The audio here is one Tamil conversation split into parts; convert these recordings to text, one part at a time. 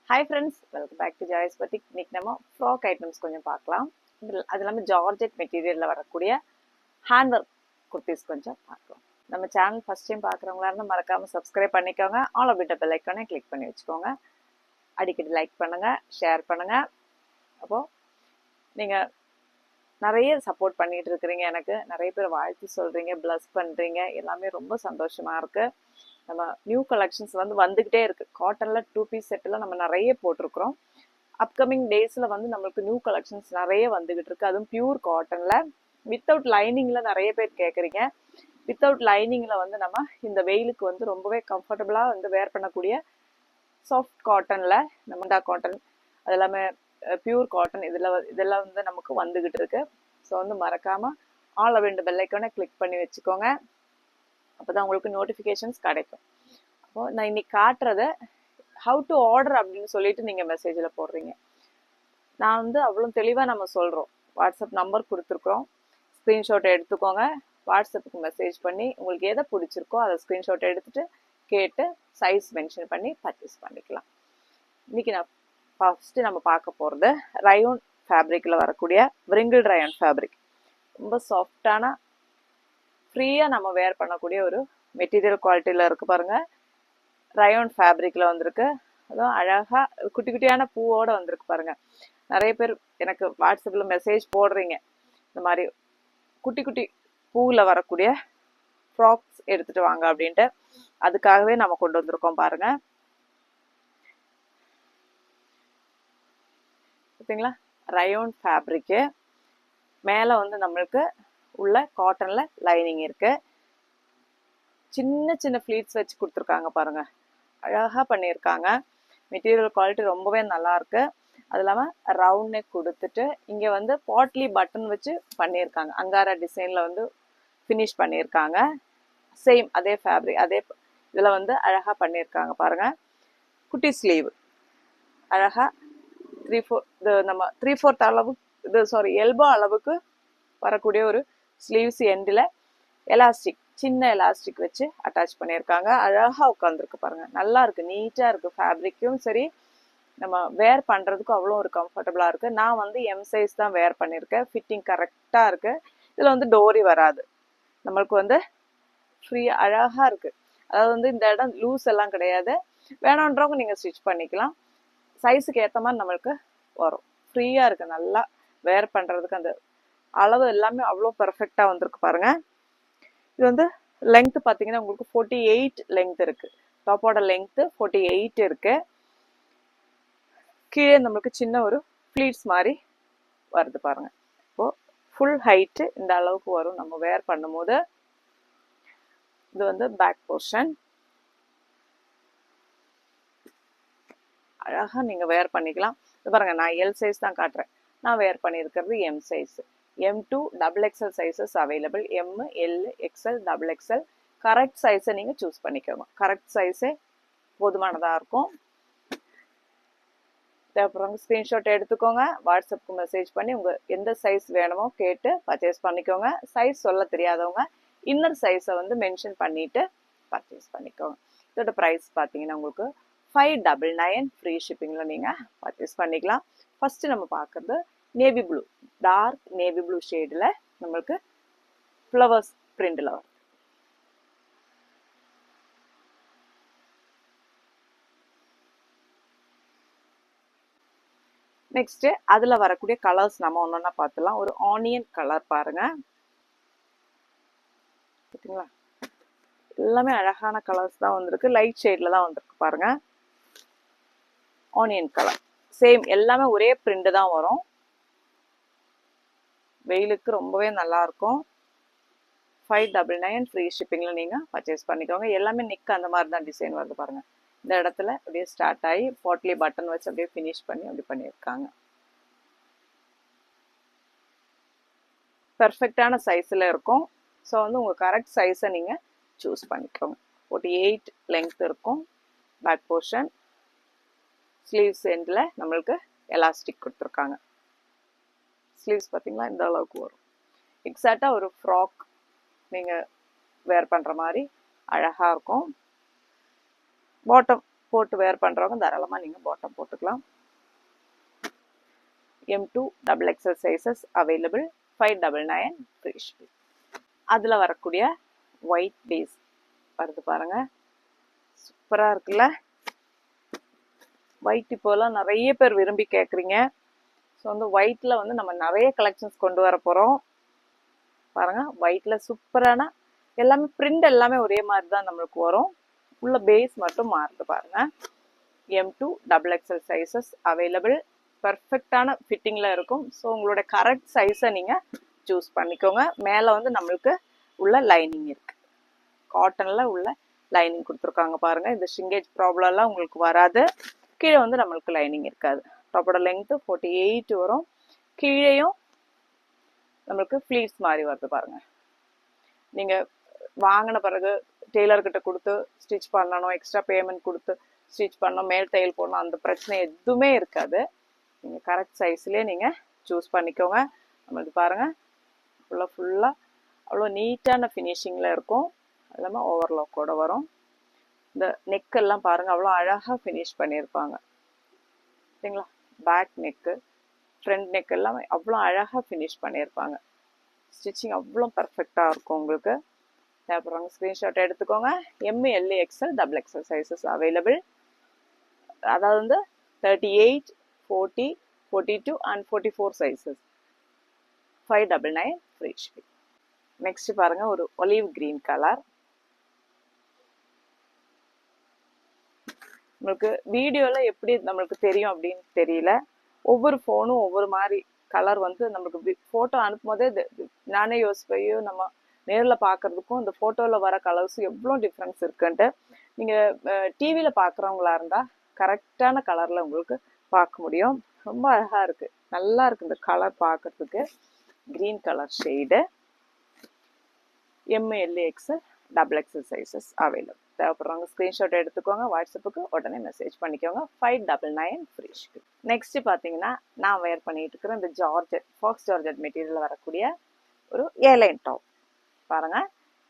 Hi friends, welcome back to Joy's Boutique. இன்னைக்கு நம்ம ஃப்ராக் ஐட்டம்ஸ் கொஞ்சம் பார்க்கலாம். அது இல்லாமல் ஜார்ஜெட் மெட்டீரியலில் வரக்கூடிய ஹேண்ட் ஒர்க் குர்த்திஸ் கொஞ்சம் பார்க்கலாம். நம்ம சேனல் ஃபர்ஸ்ட் டைம் பார்க்குறவங்களா இருந்தால் மறக்காமல் சப்ஸ்கிரைப் பண்ணிக்கோங்க. ஆல் ஆஃப் த பெல் ஐக்கானை கிளிக் பண்ணி வச்சுக்கோங்க. அடிக்கடி லைக் பண்ணுங்கள், ஷேர் பண்ணுங்கள். அப்போது நீங்கள் நிறைய சப்போர்ட் பண்ணிகிட்டு இருக்கிறீங்க. எனக்கு நிறைய பேர் வாழ்த்து சொல்கிறீங்க, ப்ளஸ் பண்ணுறீங்க. எல்லாமே ரொம்ப சந்தோஷமாக இருக்குது. நம்ம நியூ கலெக்ஷன்ஸ் வந்துக்கிட்டே இருக்குது. காட்டனில் 2 பீஸ் செட்டில் நம்ம நிறைய போட்டிருக்கிறோம். அப்கமிங் டேஸில் நம்மளுக்கு நியூ கலெக்ஷன்ஸ் நிறைய வந்துக்கிட்டு இருக்குது. அதுவும் பியூர் காட்டனில் வித்தவுட் லைனிங்கில் நிறைய பேர் கேட்குறீங்க. வித்தவுட் லைனிங்கில் நம்ம இந்த வெயிலுக்கு ரொம்பவே கம்ஃபர்டபுளாக வேர் பண்ணக்கூடிய சாஃப்ட் காட்டனில் நம்ம காட்டன் அது எல்லாமே பியூர் காட்டன் இதெல்லாம் நமக்கு வந்துக்கிட்டு இருக்கு. ஸோ மறக்காமல் ஆல் ஆஃப் த பெல் ஐக்கானை கிளிக் பண்ணி வச்சுக்கோங்க. அப்போ தான் உங்களுக்கு நோட்டிஃபிகேஷன்ஸ் கிடைக்கும். அப்போது நான் இன்னைக்கு காட்டுறது ஹவு டு ஆர்டர் அப்படின்னு சொல்லிட்டு நீங்கள் மெசேஜில் போடுறீங்க. நான் அவ்வளோ தெளிவாக நம்ம சொல்கிறோம். வாட்ஸ்அப் நம்பர் கொடுத்துருக்குறோம். ஸ்க்ரீன்ஷாட் எடுத்துக்கோங்க. வாட்ஸ்அப்புக்கு மெசேஜ் பண்ணி உங்களுக்கு எதை பிடிச்சிருக்கோ அதை ஸ்க்ரீன்ஷாட் எடுத்துகிட்டு கேட்டு சைஸ் மென்ஷன் பண்ணி பர்ச்சேஸ் பண்ணிக்கலாம். இன்றைக்கி ஃபஸ்ட்டு நம்ம பார்க்க போகிறது ரயோன் ஃபேப்ரிக்கில் வரக்கூடிய விரிங்கிள் ரயோன் ஃபேப்ரிக். ரொம்ப சாஃப்டான ஃப்ரீயாக நம்ம வேர் பண்ணக்கூடிய ஒரு மெட்டீரியல் குவாலிட்டியில் இருக்குது பாருங்கள். ரயோன் ஃபேப்ரிக்கில் வந்திருக்கு. அதுவும் அழகாக குட்டி குட்டியான பூவோடு வந்திருக்கு பாருங்கள். நிறைய பேர் எனக்கு வாட்ஸ்அப்பில் மெசேஜ் போடுறீங்க, இந்த மாதிரி குட்டி குட்டி பூவில் வரக்கூடிய ஃப்ராக்ஸ் எடுத்துகிட்டு வாங்க அப்படின்ட்டு. அதுக்காகவே நம்ம கொண்டு வந்திருக்கோம் பாருங்கள். பார்த்தீங்களா, ரயோன் ஃபேப்ரிக்கு மேலே நம்மளுக்கு உள்ள காட்டனில் லைனிங் இருக்குது. சின்ன சின்ன ஃப்ளீட்ஸ் வச்சு கொடுத்துருக்காங்க பாருங்கள். அழகாக பண்ணியிருக்காங்க. மெட்டீரியல் குவாலிட்டி ரொம்பவே நல்லாயிருக்கு. அது இல்லாமல் ரவுண்ட் நெக் கொடுத்துட்டு இங்கே பாட்லி பட்டன் வச்சு பண்ணியிருக்காங்க. அங்காரா டிசைனில் ஃபினிஷ் பண்ணியிருக்காங்க. சேம் அதே ஃபேப்ரிக் அதே இதில் அழகாக பண்ணியிருக்காங்க பாருங்கள். குட்டி ஸ்லீவ் அழகாக 3/4 நம்ம 3/4 அளவு எல்போ அளவுக்கு வரக்கூடிய ஒரு ஸ்லீவ்ஸ் எண்டில் எலாஸ்டிக் சின்ன எலாஸ்டிக் வச்சு அட்டாச் பண்ணியிருக்காங்க. அழகாக உட்காந்துருக்கு பாருங்கள். நல்லா இருக்குது, நீட்டாக இருக்குது. ஃபேப்ரிக்கும் சரி நம்ம வேர் பண்ணுறதுக்கும் அவ்வளோ ஒரு கம்ஃபர்டபுளாக இருக்குது. நான் எம் சைஸ் தான் வேர் பண்ணியிருக்கேன். ஃபிட்டிங் கரெக்டாக இருக்குது. இதில் டோரி வராது. நம்மளுக்கு ஃப்ரீயாக அழகாக இருக்குது. அதாவது இந்த இடம் லூஸ் எல்லாம் கிடையாது. வேணுன்றவங்க நீங்கள் ஸ்டிச் பண்ணிக்கலாம். சைஸுக்கு ஏற்ற மாதிரி நம்மளுக்கு வரும். ஃப்ரீயாக இருக்குது. நல்லா வேர் பண்ணுறதுக்கு அந்த அளவு எல்லாமே அவ்வளோ பர்ஃபெக்டாக வந்திருக்கு பாருங்கள். இது லெங்க்த்து பார்த்தீங்கன்னா உங்களுக்கு 48 லெங்க்த் இருக்குது. டாப்போட லெங்க்த்து 48 இருக்குது. கீழே நம்மளுக்கு சின்ன ஒரு ஃப்ளீட்ஸ் மாதிரி வருது பாருங்கள். இப்போது ஃபுல் ஹைட்டு இந்த அளவுக்கு வரும் நம்ம வேர் பண்ணும்போது. இது பேக் போர்ஷன். அழகாக நீங்கள் வேர் பண்ணிக்கலாம். இது பாருங்கள், நான் எல் சைஸ் தான் காட்டுறேன். நான் வேர் பண்ணியிருக்கிறது M size. M2 XXL sizes available. M, L, XL, XXL correct சைஸை நீங்கள் சூஸ் பண்ணிக்கோங்க. கரெக்ட் சைஸே போதுமானதாக இருக்கும். தேவைப்படுறவங்க ஸ்க்ரீன்ஷாட் எடுத்துக்கோங்க. வாட்ஸ்அப்புக்கு மெசேஜ் பண்ணி உங்கள் எந்த சைஸ் வேணுமோ கேட்டு பர்ச்சேஸ் பண்ணிக்கோங்க. சைஸ் சொல்ல தெரியாதவங்க இன்னர் சைஸை மென்ஷன் பண்ணிவிட்டு பர்ச்சேஸ் பண்ணிக்கோங்க. இதோட ப்ரைஸ் பார்த்தீங்கன்னா உங்களுக்கு 599 ஃப்ரீ ஷிப்பிங்கில் நீங்கள் பர்ச்சேஸ் பண்ணிக்கலாம். ஃபஸ்ட்டு நம்ம பார்க்குறது navy blue, dark navy blue ஷேடில் நம்மளுக்கு ஃப்ளவர்ஸ் பிரிண்டில் வரும். நெக்ஸ்ட்டு அதில் வரக்கூடிய கலர்ஸ் நம்ம ஒன்றா பார்த்துலாம். ஒரு ஆனியன் கலர் பாருங்கள். பார்த்தீங்களா, எல்லாமே அழகான கலர்ஸ் தான் வந்திருக்கு. லைட் ஷேடில் தான் வந்திருக்கு பாருங்கள். ஆனியன் கலர் சேம் எல்லாமே ஒரே பிரிண்ட் தான் வரும். வெயிலுக்கு ரொம்பவே நல்லாயிருக்கும். 599 ஃப்ரீ ஷிப்பிங்கில் நீங்கள் பர்ச்சேஸ் பண்ணிக்கோங்க. எல்லாமே நெக் அந்த மாதிரி தான் டிசைன் வருது பாருங்கள். இந்த இடத்துல அப்படியே ஸ்டார்ட் ஆகி பாட்லி பட்டன் வச்சு அப்படியே ஃபினிஷ் பண்ணி அப்படி பண்ணியிருக்காங்க. பெர்ஃபெக்டான சைஸில் இருக்கும். ஸோ உங்கள் கரெக்ட் சைஸை நீங்கள் சூஸ் பண்ணிக்கோங்க. 48 லெங்க்த் இருக்கும். பேக் போர்ஷன் ஸ்லீவ்ஸ் எண்டில் நம்மளுக்கு எலாஸ்டிக் கொடுத்துருக்காங்க. ஸ்லீவ்ஸ் பார்த்தீங்களா இந்த அளவுக்கு வரும். எக்ஸாக்டாக ஒரு ஃப்ராக் நீங்கள் வேர் பண்ணுற மாதிரி அழகாக இருக்கும். பாட்டம் போட்டு வேர் பண்ணுறவங்க தாராளமாக நீங்கள் பாட்டம் போட்டுக்கலாம். M2 XXL sizes available 599 free shipping. அதில் வரக்கூடிய ஒயிட் பேஸ் வருது பாருங்க, சூப்பராக இருக்குல்ல. ஒயிட் இப்போலாம் நிறைய பேர் விரும்பி கேட்குறீங்க. ஸோ வந்து ஒயிட்டில் வந்து நம்ம நிறைய கலெக்ஷன்ஸ் கொண்டு வர போகிறோம் பாருங்க. ஒயிட்டில் சூப்பரான எல்லாமே பிரிண்ட் எல்லாமே ஒரே மாதிரி தான் நம்மளுக்கு வரும், உள்ள பேஸ் மட்டும் மாறுது பாருங்க. M2 XXL சைஸஸ் அவைலபிள், பர்ஃபெக்டான ஃபிட்டிங்கில் இருக்கும். ஸோ உங்களோட கரெக்ட் சைஸை நீங்கள் சூஸ் பண்ணிக்கோங்க. மேலே வந்து நம்மளுக்கு உள்ள லைனிங் இருக்குது, காட்டனில் உள்ள லைனிங் கொடுத்துருக்காங்க பாருங்க. இந்த ஷிங்கேஜ் ப்ராப்ளம்லாம் உங்களுக்கு வராது. கீழே வந்து நம்மளுக்கு லைனிங் இருக்காது. டாப்போட லெங்க்த்து 48 வரும். கீழேயும் நம்மளுக்கு ஃப்ளீட்ஸ் மாதிரி வருது பாருங்க. நீங்கள் வாங்கின பிறகு டெய்லர்கிட்ட கொடுத்து ஸ்டிச் பண்ணணும், எக்ஸ்ட்ரா பேமெண்ட் கொடுத்து ஸ்டிச் பண்ணணும், மேல் தையல் போடணும், அந்த பிரச்சனை எதுவுமே இருக்காது. நீங்கள் கரெக்ட் சைஸ்லேயே நீங்கள் சூஸ் பண்ணிக்கோங்க. நம்மளுக்கு பாருங்கள் ஃபுல்லாக அவ்வளோ நீட்டான ஃபினிஷிங்கில் இருக்கும். அது இல்லாமல் ஓவர்லாக்கோட வரும். இந்த நெக்கெல்லாம் பாருங்கள் அவ்வளோ அழகாக ஃபினிஷ் பண்ணியிருப்பாங்க சரிங்களா. பேக் நெக்கு, ஃப்ரண்ட் நெக் எல்லாமே அவ்வளோ அழகாக ஃபினிஷ் பண்ணியிருப்பாங்க. ஸ்டிச்சிங் அவ்வளோ பர்ஃபெக்டாக இருக்கும் உங்களுக்கு. தேவைப்படுறவங்க ஸ்க்ரீன்ஷாட் எடுத்துக்கோங்க. ML XL XXL sizes available. அதாவது வந்து 38, 40, 42 and 44 sizes 599 free shipping. Next பாருங்க ஒரு ஒலிவ் கிரீன் கலர். நம்மளுக்கு வீடியோவில் எப்படி நம்மளுக்கு தெரியும் அப்படின்னு தெரியல. ஒவ்வொரு ஃபோனும் ஒவ்வொரு மாதிரி கலர் வந்து நம்மளுக்கு ஃபோட்டோ அனுப்பும் போதே நானே யோசிப்பையோ நம்ம நேரில் பார்க்குறதுக்கும் இந்த ஃபோட்டோவில் வர கலர்ஸும் எவ்வளோ டிஃப்ரென்ஸ் இருக்குன்ட்டு. நீங்கள் டிவியில் பார்க்குறவங்களா இருந்தால் கரெக்டான கலரில் உங்களுக்கு பார்க்க முடியும். ரொம்ப அழகாக இருக்குது, நல்லா இருக்குது இந்த கலர் பார்க்குறதுக்கு. Green colour shade. ML XL XXL sizes available. தேவைப்படுறவங்க ஸ்க்ரீன்ஷாட் எடுத்துக்கோங்க, வாட்ஸ்அப்புக்கு உடனே மெசேஜ் பண்ணிக்கோங்க. 599 ஃப்ரீ ஷிப்பிங். நெக்ஸ்ட் பார்த்தீங்கன்னா நான் வேர் பண்ணிட்டு இருக்கிற இந்த ஜார்ஜெட், ஃபாக்ஸ் ஜார்ஜெட் மெட்டீரியல் வரக்கூடிய ஒரு ஏலைன் டாப் பாருங்க.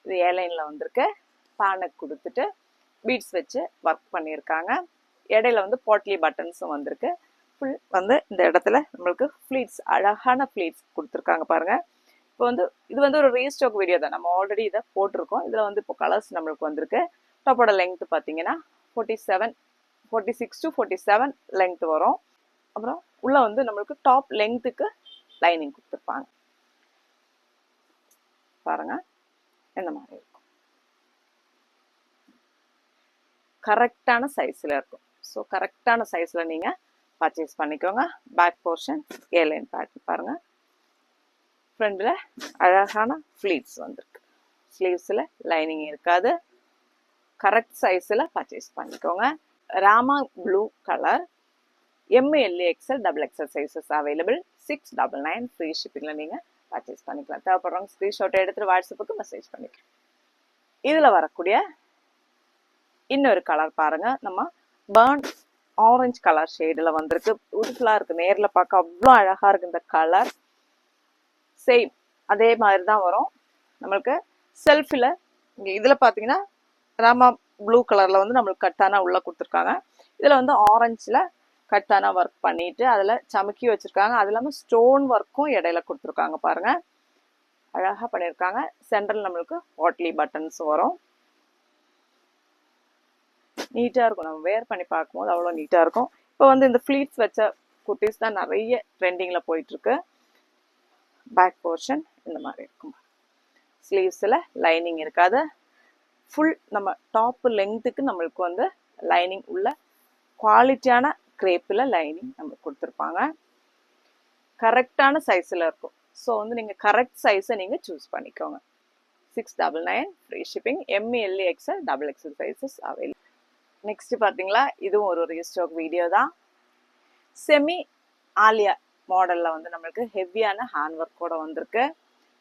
இது ஏலைனில் வந்திருக்கு. பானக் கொடுத்துட்டு பீட்ஸ் வச்சு ஒர்க் பண்ணியிருக்காங்க. இடையில வந்து பாட்லி பட்டன்ஸும் வந்திருக்கு. ஃபுல் வந்து இந்த இடத்துல நம்மளுக்கு ஃப்ளீட்ஸ், அழகான ஃப்ளீட்ஸ் கொடுத்துருக்காங்க பாருங்க. இப்போ வந்து இது வந்து ஒரு ரீஸ்டாக் வீடியோ தான், நம்ம ஆல்ரெடி இதை போட்டிருக்கோம். இதில் வந்து இப்போ கலர்ஸ் நம்மளுக்கு வந்திருக்கு. டாப்போட லெங்க்த்து பார்த்தீங்கன்னா 46 to 47 லெங்க்த் வரும். அப்புறம் உள்ள வந்து நம்மளுக்கு டாப் லெங்க்த்துக்கு லைனிங் கொடுத்துருப்பாங்க பாருங்க. இந்த மாதிரி இருக்கும், கரெக்டான சைஸில் இருக்கும். ஸோ கரெக்டான சைஸில் நீங்கள் பர்ச்சேஸ் பண்ணிக்கோங்க. பேக் போர்ஷன் ஏலைன் பேட்டர்ன் பாருங்க. ஃப்ரண்டில் அழகான ஃப்ளீட்ஸ் வந்திருக்கு. ஸ்லீவ்ஸில் லைனிங் இருக்காது. கரெக்ட் சைஸில் பர்ச்சேஸ் பண்ணிக்கோங்க. Rama blue colour. ML XL XXL sizes available. 699 free ஷிப்பிங்கில் நீங்கள் பர்ச்சேஸ் பண்ணிக்கலாம். தேவைப்படுறவங்க ஸ்க்ரீன்ஷாட் எடுத்துகிட்டு வாட்ஸ்அப்புக்கு மெசேஜ் பண்ணிக்கலாம். இதில் வரக்கூடிய இன்னொரு கலர் பாருங்க. நம்ம பர்ன் ஆரஞ்சு கலர் ஷேடில் வந்திருக்கு. பியூட்டிஃபுல்லாக இருக்குது, நேரில் பார்க்க அவ்வளோ அழகாக இருக்குது இந்த கலர். சேம் அதே மாதிரி தான் வரும் நம்மளுக்கு. செல்ஃபில் இங்கே இதில் பார்த்தீங்கன்னா ராமா ப்ளூ கலரில் வந்து நம்மளுக்கு கட்டானா உள்ளே கொடுத்துருக்காங்க. இதில் வந்து ஆரஞ்சில் கட்டானா ஒர்க் பண்ணிட்டு அதில் சமுக்கி வச்சுருக்காங்க. அது இல்லாமல் ஸ்டோன் ஒர்க்கும் இடையில கொடுத்துருக்காங்க பாருங்கள், அழகாக பண்ணியிருக்காங்க. சென்டரில் நம்மளுக்கு பாட்லி பட்டன்ஸ் வரும். நீட்டாக இருக்கும், நம்ம வேர் பண்ணி பார்க்கும்போது அவ்வளோ நீட்டாக இருக்கும். இப்போ வந்து இந்த ஃப்ளீட்ஸ் வச்ச குர்த்திஸ் தான் நிறைய ட்ரெண்டிங்கில் போயிட்டுருக்கு. பேக் போர்ஷன் இந்த மாதிரி இருக்கும். ஸ்லீவ்ஸில் லைனிங் இருக்காது. ஃபுல் நம்ம டாப்பு லெங்க்த்துக்கு நம்மளுக்கு வந்து லைனிங் உள்ள குவாலிட்டியான கிரேப்பில் லைனிங் நம்மளுக்கு கொடுத்துருப்பாங்க. கரெக்டான சைஸில் இருக்கும். ஸோ வந்து நீங்கள் கரெக்ட் சைஸை நீங்கள் சூஸ் பண்ணிக்கோங்க. 699 free shipping. ML XL XXL sizes available. Next பார்த்தீங்களா, இதுவும் ஒரு ரீஸ்டாக் வீடியோ தான். செமி ஆலியா மாடலில் வந்து நம்மளுக்கு ஹெவியான ஹேண்ட் ஒர்க்கோட வந்திருக்கு.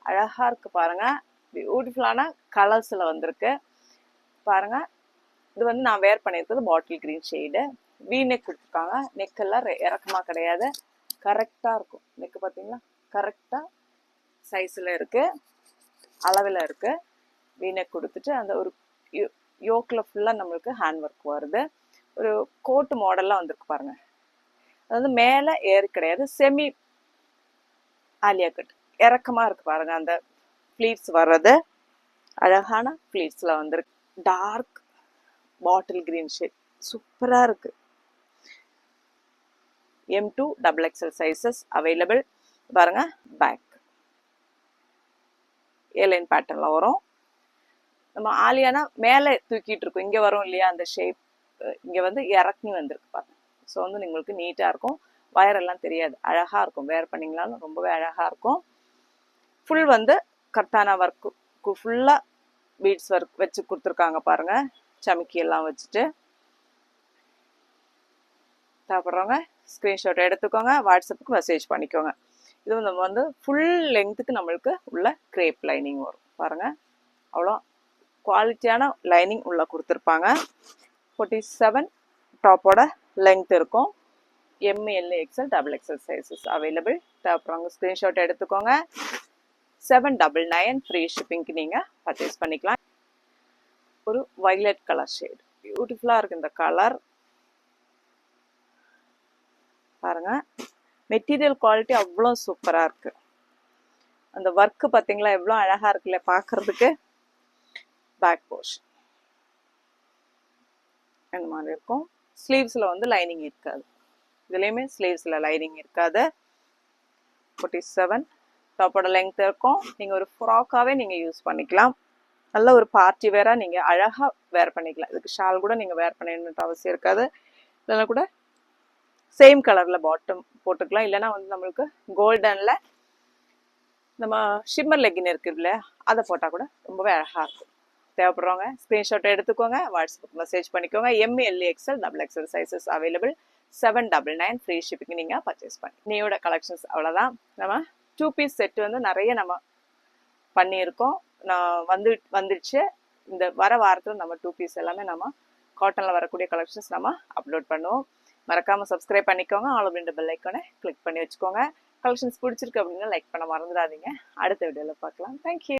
அழகாக இருக்குது பாருங்கள். பியூட்டிஃபுல்லான கலர்ஸில் வந்திருக்கு பாருங்க. இது வந்து நான் வேர் பண்ணியிருக்கிறது bottle green shade. We neck கொடுத்துருக்காங்க. நெக்கெல்லாம் இறக்கமாக கிடையாது, கரெக்டாக இருக்கும். நெக்கு பார்த்தீங்களா கரெக்டாக சைஸில் இருக்குது, அளவில் இருக்குது. வி நெக் கொடுத்துட்டு அந்த ஒரு யோக்கில் ஃபுல்லாக நம்மளுக்கு ஹேண்ட் ஒர்க் வருது. ஒரு கோட் மாடல்லாம் வந்திருக்கு பாருங்க. அது வந்து மேலே ஏறு கிடையாது, செமி ஆலியா கட் இறக்கமா இருக்கு பாருங்க. அந்த ஃப்ளீட்ஸ் வர்றது அழகான ஃப்ளீட்ஸ்ல வந்திருக்கு. டார்க் பாட்டில் கிரீன் ஷேட் சூப்பரா இருக்கு. M2 XXL சைசஸ் அவைலபிள் பாருங்க. பேக் ஏலைன் பேட்டர்ன்ல வரும். நம்ம ஆலியானா மேலே தூக்கிட்டு இருக்கும், இங்க வரும் இல்லையா அந்த ஷேப், இங்க வந்து இறக்கி வந்திருக்கு பாருங்க. ஸோ வந்து உங்களுக்கு நீட்டா இருக்கும், வயர் எல்லாம் தெரியாது, அழகா இருக்கும். வேர் பண்ணீங்களாலும் ரொம்பவே அழகா இருக்கும். ஃபுல் வந்து கர்தானா ஒர்க்கு ஃபுல்லா பீட்ஸ் ஒர்க் வச்சு கொடுத்துருக்காங்க பாருங்க. சமிக்கி எல்லாம் வச்சுட்டு தேவைப்படுறவங்க ஸ்க்ரீன்ஷாட் எடுத்துக்கோங்க, வாட்ஸ்அப்புக்கு மெசேஜ் பண்ணிக்கோங்க. இது நம்ம வந்து ஃபுல் லெங்க்த்துக்கு நம்மளுக்கு உள்ள கிரேப் லைனிங் வரும் பாருங்க. அவ்வளோ குவாலிட்டியான லைனிங் உள்ள கொடுத்துருப்பாங்க. 47 டாப்போட லெங்க் இருக்கும். ML XL XXL sizes available. தேவைப்படுறவங்க ஸ்க்ரீன்ஷாட் எடுத்துக்கோங்க. 799 ஃப்ரீ ஷிப்பிங்க்கு நீங்கள் பர்ச்சேஸ் பண்ணிக்கலாம். ஒரு வயலட் கலர் ஷேட் பியூட்டிஃபுல்லாக இருக்குது இந்த கலர் பாருங்க. மெட்டீரியல் குவாலிட்டி அவ்வளோ சூப்பராக இருக்கு. அந்த ஒர்க்கு பார்த்தீங்களா எவ்வளோ அழகாக இருக்குல்ல பார்க்கறதுக்கு. பேக் போர்ஷன் இந்த மாதிரி இருக்கும். ஸ்லீவ்ஸில் வந்து லைனிங் இருக்காது, இதுலேயுமே ஸ்லீவ்ஸில் லைனிங் இருக்காது. 47 டாப்போட லெங்க் இருக்கும். நீங்கள் ஒரு ஃப்ராக்காகவே நீங்கள் யூஸ் பண்ணிக்கலாம். நல்ல ஒரு பார்ட்டி வேராக நீங்கள் அழகாக வேர் பண்ணிக்கலாம். இதுக்கு ஷால் கூட நீங்கள் வேர் பண்ணணுன்ற அவசியம் இருக்காது. இல்லைன்னா கூட சேம் கலரில் பாட்டம் போட்டுக்கலாம். இல்லைன்னா வந்து நம்மளுக்கு கோல்டனில் நம்ம ஷிம்மர் லெக்கின் இருக்குது இல்லையா, அதை போட்டால் கூட ரொம்பவே அழகாக இருக்கும். தேவைப்படுறவங்க ஸ்க்ரீன்ஷாட் எடுத்துக்கோங்க, வாட்ஸ்அப்புக்கு மெசேஜ் பண்ணிக்கோங்க. ML XL XXL sizes available. 799 free shipping நீங்கள் பர்ச்சேஸ் பண்ணி. நீயோட கலெக்ஷன்ஸ் அவ்வளோதான். நம்ம 2 பீஸ் செட் வந்து நிறைய நம்ம பண்ணியிருக்கோம். நான் வந்துடுச்சு. இந்த வர வாரத்தில் நம்ம 2 பீஸ் எல்லாமே நம்ம காட்டனில் வரக்கூடிய கலெக்ஷன்ஸ் நம்ம அப்லோட் பண்ணுவோம். மறக்காமல் சப்ஸ்கிரைப் பண்ணிக்கோங்க. ஆல் அப்படின்ற பெல் ஐக்கானை கிளிக் பண்ணி வச்சுக்கோங்க. கலெக்ஷன்ஸ் பிடிச்சிருக்கு அப்படின்னா லைக் பண்ண மறந்துடாதீங்க. அடுத்த வீடியோவில் பார்க்கலாம். தேங்க்யூ.